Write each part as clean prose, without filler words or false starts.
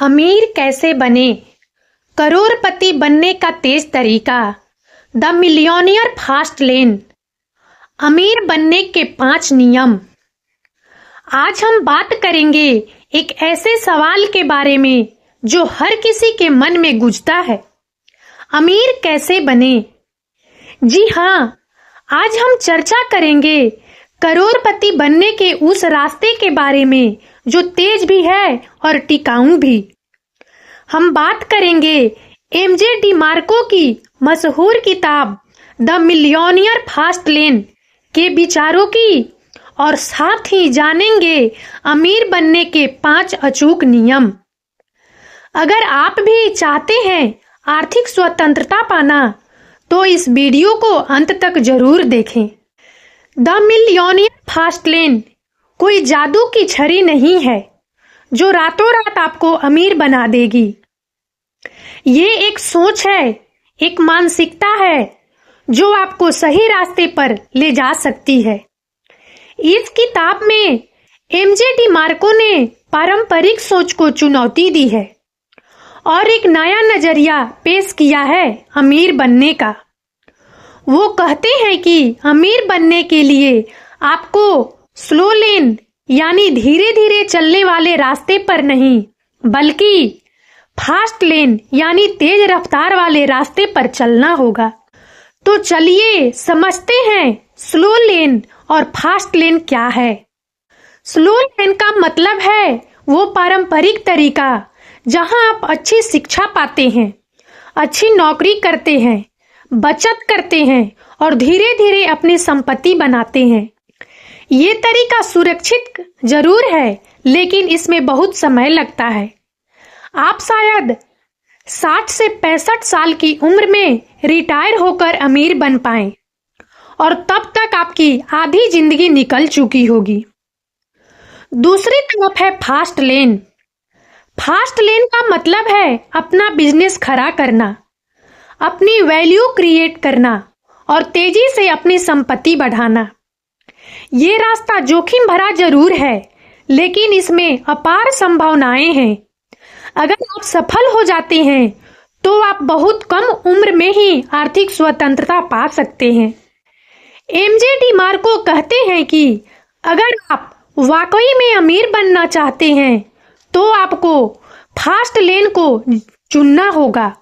अमीर कैसे बने? करोड़पति बनने का तेज तरीका। The millionaire fast lane. अमीर बनने के 5 नियम। आज हम बात करेंगे एक ऐसे सवाल के बारे में जो हर किसी के मन में गूंजता है। अमीर कैसे बने? जी हाँ, आज हम चर्चा करेंगे करोड़पति बनने के उस रास्ते के बारे में जो तेज भी है और टिकाऊ भी। हम बात करेंगे एमजे डिमार्को की मशहूर किताब द मिलियनियर फास्ट लेन के विचारों की और साथ ही जानेंगे अमीर बनने के 5 अचूक नियम। अगर आप भी चाहते हैं आर्थिक स्वतंत्रता पाना तो इस वीडियो को अंत तक जरूर देखें। द मिलियनियर फास्ट लेन कोई जादू की छड़ी नहीं है जो रातों रात आपको अमीर बना देगी। ये एक सोच है, एक मानसिकता है जो आपको सही रास्ते पर ले जा सकती है। इस किताब में एमजे डिमार्को ने पारंपरिक सोच को चुनौती दी है और एक नया नजरिया पेश किया है अमीर बनने का। वो कहते हैं कि अमीर बनने के लिए आपको स्लो लेन यानी धीरे धीरे चलने वाले रास्ते पर नहीं बल्कि फास्ट लेन यानी तेज रफ्तार वाले रास्ते पर चलना होगा। तो चलिए समझते हैं स्लो लेन और फास्ट लेन क्या है। स्लो लेन का मतलब है वो पारंपरिक तरीका जहां आप अच्छी शिक्षा पाते हैं, अच्छी नौकरी करते हैं, बचत करते हैं और धीरे धीरे अपनी संपत्ति बनाते हैं। ये तरीका सुरक्षित जरूर है लेकिन इसमें बहुत समय लगता है। आप शायद 60 से 65 साल की उम्र में रिटायर होकर अमीर बन पाएं और तब तक आपकी आधी जिंदगी निकल चुकी होगी। दूसरी तरफ है फास्ट लेन। फास्ट लेन का मतलब है अपना बिजनेस खड़ा करना, अपनी वैल्यू क्रिएट करना और तेजी से अपनी संपत्ति बढ़ाना। ये रास्ता जोखिम भरा जरूर है लेकिन इसमें अपार संभावनाएं हैं। अगर आप सफल हो जाते हैं तो आप बहुत कम उम्र में ही आर्थिक स्वतंत्रता पा सकते हैं। एमजे डिमार्को कहते हैं कि अगर आप वाकई में अमीर बनना चाहते हैं तो आपको फास्ट लेन को चुनना होगा।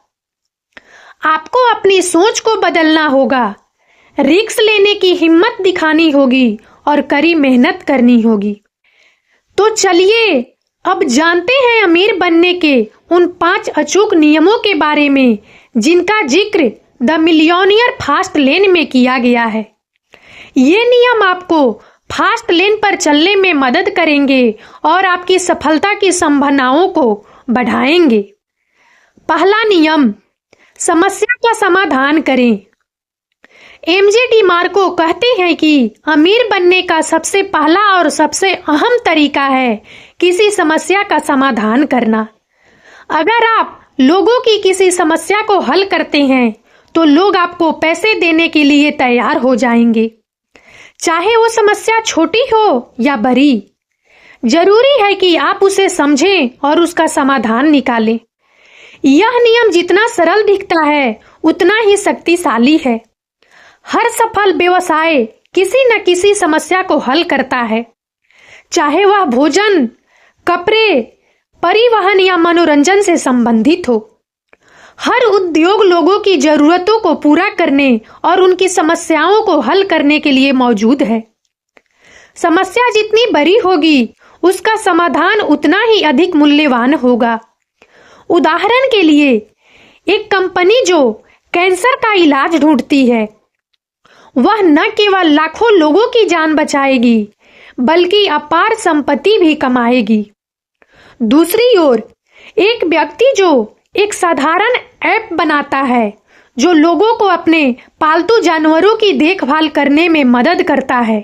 आपको अपनी सोच को बदलना होगा, रिस्क लेने की हिम्मत दिखानी होगी और कड़ी मेहनत करनी होगी। तो चलिए अब जानते हैं अमीर बनने के उन 5 अचूक नियमों के बारे में जिनका जिक्र द मिलियनियर फास्ट लेन में किया गया है। ये नियम आपको फास्ट लेन पर चलने में मदद करेंगे और आपकी सफलता की संभावनाओं को बढ़ाएंगे। पहला नियम, समस्या का समाधान करें। एमजे डिमार्को कहते हैं कि अमीर बनने का सबसे पहला और सबसे अहम तरीका है किसी समस्या का समाधान करना। अगर आप लोगों की किसी समस्या को हल करते हैं तो लोग आपको पैसे देने के लिए तैयार हो जाएंगे, चाहे वो समस्या छोटी हो या बड़ी। जरूरी है कि आप उसे समझें और उसका समाधान निकालें। यह नियम जितना सरल दिखता है उतना ही शक्तिशाली है। हर सफल व्यवसाय किसी न किसी समस्या को हल करता है, चाहे वह भोजन, कपड़े, परिवहन या मनोरंजन से संबंधित हो। हर उद्योग लोगों की जरूरतों को पूरा करने और उनकी समस्याओं को हल करने के लिए मौजूद है। समस्या जितनी बड़ी होगी उसका समाधान उतना ही अधिक मूल्यवान होगा। उदाहरण के लिए एक कंपनी जो कैंसर का इलाज ढूंढती है वह न केवल लाखों लोगों की जान बचाएगी बल्कि अपार संपत्ति भी कमाएगी। दूसरी ओर एक व्यक्ति जो एक साधारण ऐप बनाता है जो लोगों को अपने पालतू जानवरों की देखभाल करने में मदद करता है,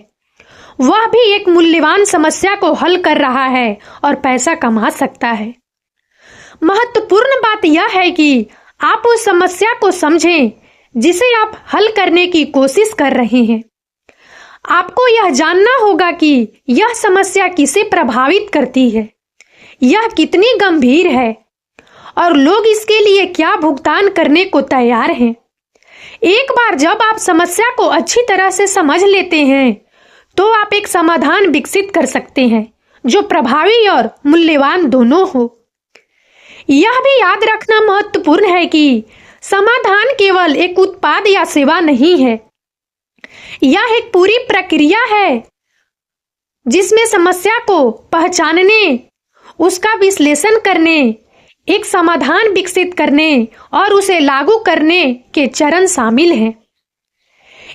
वह भी एक मूल्यवान समस्या को हल कर रहा है और पैसा कमा सकता है। महत्वपूर्ण बात यह है कि आप उस समस्या को समझें जिसे आप हल करने की कोशिश कर रहे हैं। आपको यह जानना होगा कि यह समस्या किसे प्रभावित करती है, यह कितनी गंभीर है और लोग इसके लिए क्या भुगतान करने को तैयार हैं। एक बार जब आप समस्या को अच्छी तरह से समझ लेते हैं तो आप एक समाधान विकसित कर सकते हैं जो प्रभावी और मूल्यवान दोनों हो। यह भी याद रखना महत्वपूर्ण है कि समाधान केवल एक उत्पाद या सेवा नहीं है, यह एक पूरी प्रक्रिया है जिसमें समस्या को पहचानने, उसका विश्लेषण करने, एक समाधान विकसित करने और उसे लागू करने के चरण शामिल हैं।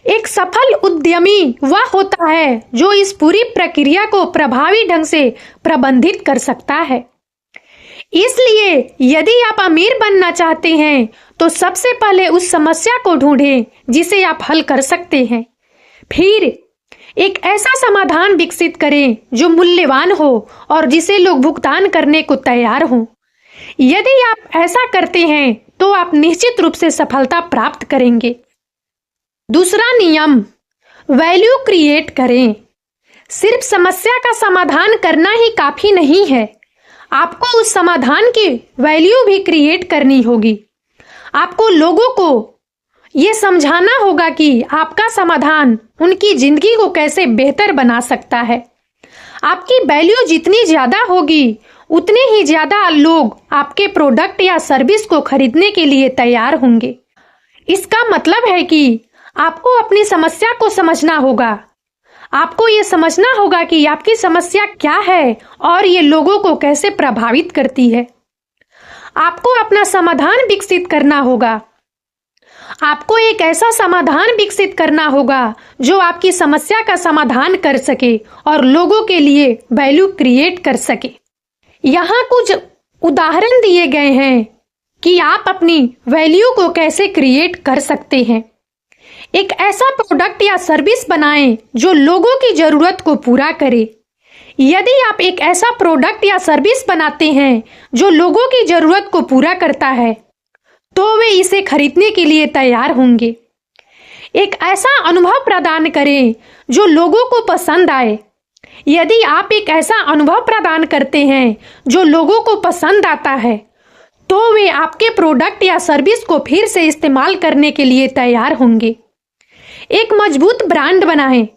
एक सफल उद्यमी वह होता है जो इस पूरी प्रक्रिया को प्रभावी ढंग से प्रबंधित कर सकता है। इसलिए यदि आप अमीर बनना चाहते हैं तो सबसे पहले उस समस्या को ढूंढें जिसे आप हल कर सकते हैं। फिर एक ऐसा समाधान विकसित करें जो मूल्यवान हो और जिसे लोग भुगतान करने को तैयार हों। यदि आप ऐसा करते हैं तो आप निश्चित रूप से सफलता प्राप्त करेंगे। दूसरा नियम, वैल्यू क्रिएट करें। सिर्फ समस्या का समाधान करना ही काफी नहीं है, आपको उस समाधान की वैल्यू भी क्रिएट करनी होगी। आपको लोगों को ये समझाना होगा कि आपका समाधान उनकी जिंदगी को कैसे बेहतर बना सकता है। आपकी वैल्यू जितनी ज्यादा होगी उतने ही ज्यादा लोग आपके प्रोडक्ट या सर्विस को खरीदने के लिए तैयार होंगे। इसका मतलब है कि आपको अपनी समस्या को समझना होगा। आपको ये समझना होगा कि आपकी समस्या क्या है और ये लोगों को कैसे प्रभावित करती है। आपको अपना समाधान विकसित करना होगा। आपको एक ऐसा समाधान विकसित करना होगा जो आपकी समस्या का समाधान कर सके और लोगों के लिए वैल्यू क्रिएट कर सके। यहाँ कुछ उदाहरण दिए गए हैं कि आप अपनी वैल्यू को कैसे क्रिएट कर सकते हैं। एक ऐसा प्रोडक्ट या सर्विस बनाएं जो लोगों की जरूरत को पूरा करे। यदि आप एक ऐसा प्रोडक्ट या सर्विस बनाते हैं जो लोगों की जरूरत को पूरा करता है तो वे इसे खरीदने के लिए तैयार होंगे। एक ऐसा अनुभव प्रदान करें जो लोगों को पसंद आए। यदि आप एक ऐसा अनुभव प्रदान करते हैं जो लोगों को पसंद आता है तो वे आपके प्रोडक्ट या सर्विस को फिर से इस्तेमाल करने के लिए तैयार होंगे। एक मजबूत ब्रांड बनाएं।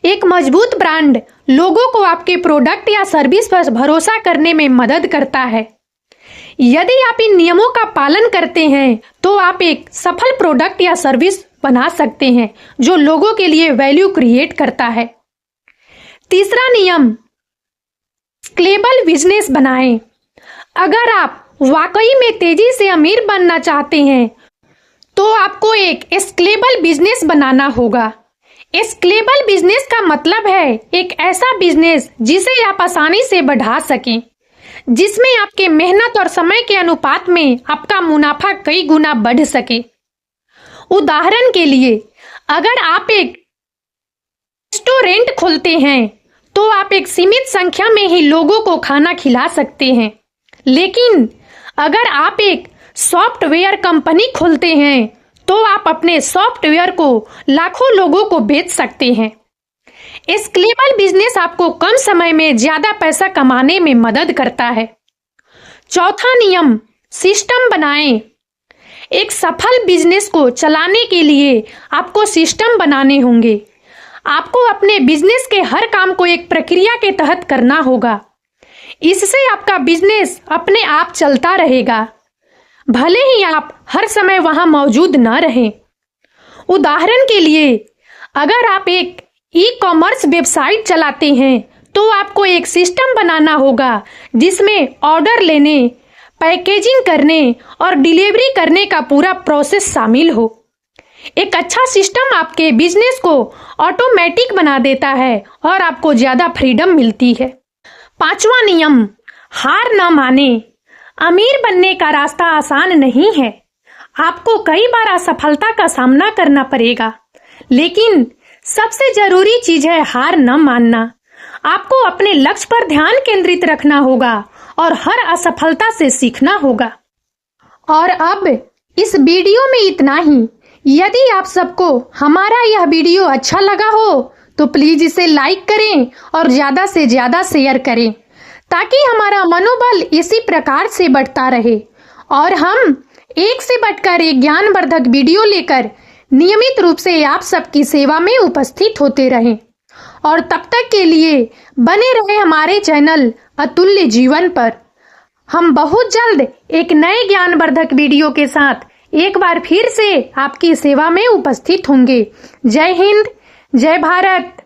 एक मजबूत ब्रांड लोगों को आपके प्रोडक्ट या सर्विस पर भरोसा करने में मदद करता है। यदि आप इन नियमों का पालन करते हैं तो आप एक सफल प्रोडक्ट या सर्विस बना सकते हैं जो लोगों के लिए वैल्यू क्रिएट करता है। तीसरा नियम, स्केलेबल बिजनेस बनाएं। अगर आप वाकई में तेजी से अमीर बनना चाहते हैं तो आपको एक स्केलेबल बिजनेस बनाना होगा। स्केलेबल बिजनेस का मतलब है एक ऐसा बिजनेस जिसे आप आसानी से बढ़ा सकें, जिसमें आपके मेहनत और समय के अनुपात में आपका मुनाफा कई गुना बढ़ सके। उदाहरण के लिए, अगर आप एक रेस्टोरेंट खोलते हैं तो आप एक सीमित संख्या में ही लोगों को खाना खिला सकते हैं, लेकिन अगर आप एक सॉफ्टवेयर कंपनी खोलते हैं तो आप अपने सॉफ्टवेयर को लाखों लोगों को बेच सकते हैं। स्केलेबल बिजनेस आपको कम समय में ज्यादा पैसा कमाने में मदद करता है। चौथा नियम, सिस्टम बनाएं। एक सफल बिजनेस को चलाने के लिए आपको सिस्टम बनाने होंगे। आपको अपने बिजनेस के हर काम को एक प्रक्रिया के तहत करना होगा। इससे आपका बिजनेस अपने आप चलता रहेगा, भले ही आप हर समय वहां मौजूद न रहें। उदाहरण के लिए, अगर आप एक ई-कॉमर्स वेबसाइट चलाते हैं तो आपको एक सिस्टम बनाना होगा जिसमें ऑर्डर लेने, पैकेजिंग करने और डिलीवरी करने का पूरा प्रोसेस शामिल हो। एक अच्छा सिस्टम आपके बिजनेस को ऑटोमेटिक बना देता है और आपको ज्यादा फ्रीडम मिलती है। पांचवा नियम, हार न माने। अमीर बनने का रास्ता आसान नहीं है। आपको कई बार असफलता का सामना करना पड़ेगा, लेकिन सबसे जरूरी चीज है हार न मानना। आपको अपने लक्ष्य पर ध्यान केंद्रित रखना होगा और हर असफलता से सीखना होगा। और अब इस वीडियो में इतना ही। यदि आप सबको हमारा यह वीडियो अच्छा लगा हो तो प्लीज इसे लाइक करें और ज्यादा से ज्यादा शेयर करें ताकि हमारा मनोबल इसी प्रकार से बढ़ता रहे और हम एक से बढ़कर एक ज्ञानवर्धक वीडियो लेकर नियमित रूप से आप सबकी सेवा में उपस्थित होते रहें। और तब तक के लिए बने रहे हमारे चैनल अतुल्य जीवन पर। हम बहुत जल्द एक नए ज्ञानवर्धक वीडियो के साथ एक बार फिर से आपकी सेवा में उपस्थित होंगे। जय हिंद, जय भारत।